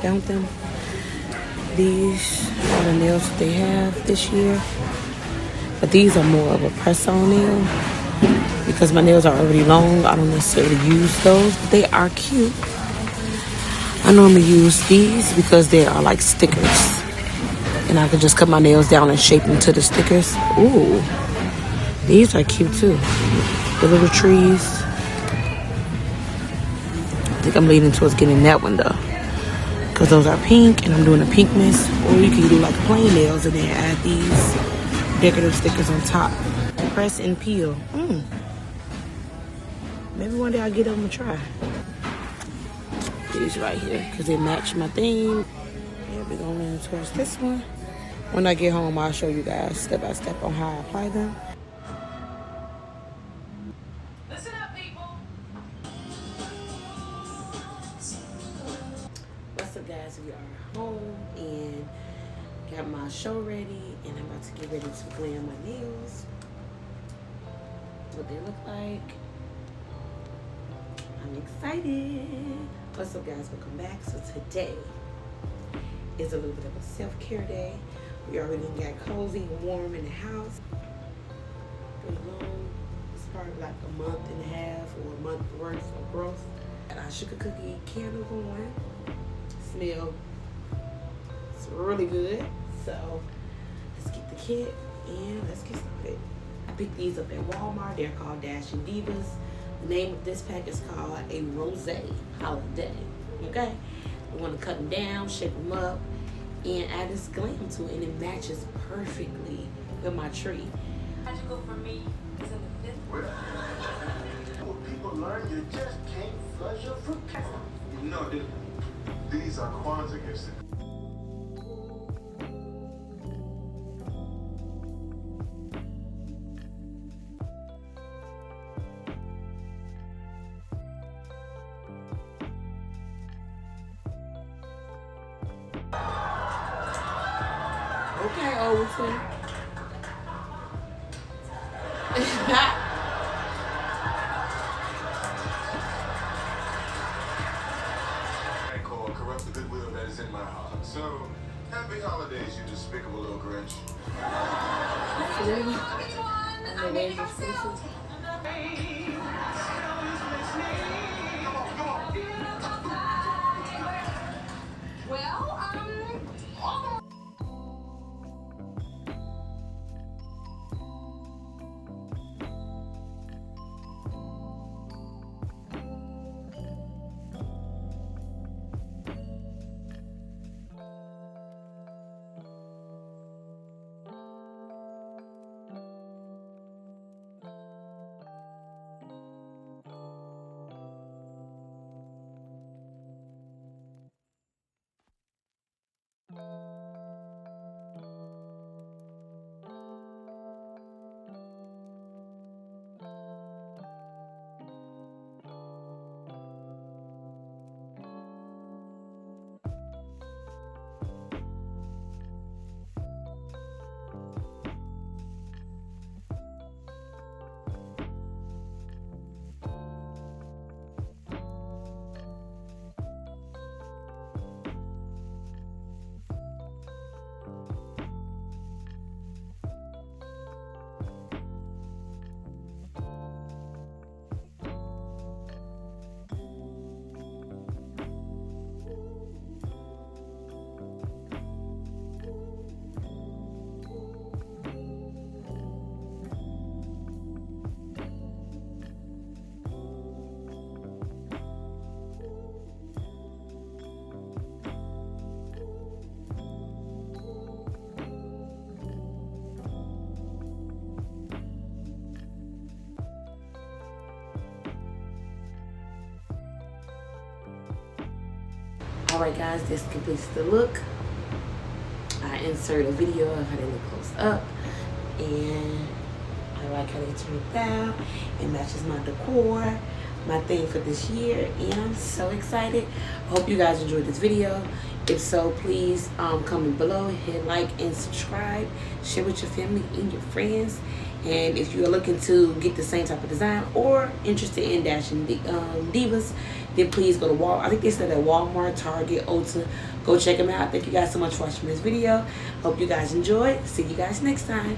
found them. These are the nails that they have this year. But these are more of a press-on nail. Because my nails are already long, I don't necessarily use those. But they are cute. I normally use these because they are like stickers. And I can just cut my nails down and shape them to the stickers. Ooh. These are cute too. The little trees. I think I'm leaning towards getting that one though. Because those are pink and I'm doing a pinkness. Or you can do like plain nails and then add these decorative stickers on top. Press and peel. Maybe one day I'll get them to try. These right here because they match my theme. Yeah, we're going to lean towards this one. When I get home, I'll show you guys step by step on how I apply them. Listen up, people. What's up, guys? We are home and got my show ready, and I'm about to get ready to glam my nails. What they look like. I'm excited. What's up, guys? Welcome back. So today is a little bit of a self-care day. We already got cozy and warm in the house. Pretty long. It's probably like a month and a half or a month worth of growth. Got our sugar cookie candle going. Smell. It's really good. So let's get the kit and let's get started. I picked these up at Walmart. They're called D.I.Y. The name of this pack is called a Rosé Holiday. Okay? I want to cut them down, shape them up, and add this glam to it, and it matches perfectly with my tree. Magical for me is in the fifth grade. When people learn, you just can't flush your fruit. No, these are Kwanzaa gifts. Okay, Overton. I call corrupt the goodwill that is in my heart. So, happy holidays, you despicable little Grinch. I'm making myself. Well, Alright guys, this completes the look. I insert a video of how they look close up, and I like how they turn it down. It matches my decor, my theme for this year, and I'm so excited. I hope you guys enjoyed this video. If so, please comment below, hit like and subscribe, share with your family and your friends. And if you're looking to get the same type of design or interested in dashing divas, then please go to Walmart. I think they said at Walmart, Target, Ulta. Go check them out. Thank you guys so much for watching this video. Hope you guys enjoyed. See you guys next time.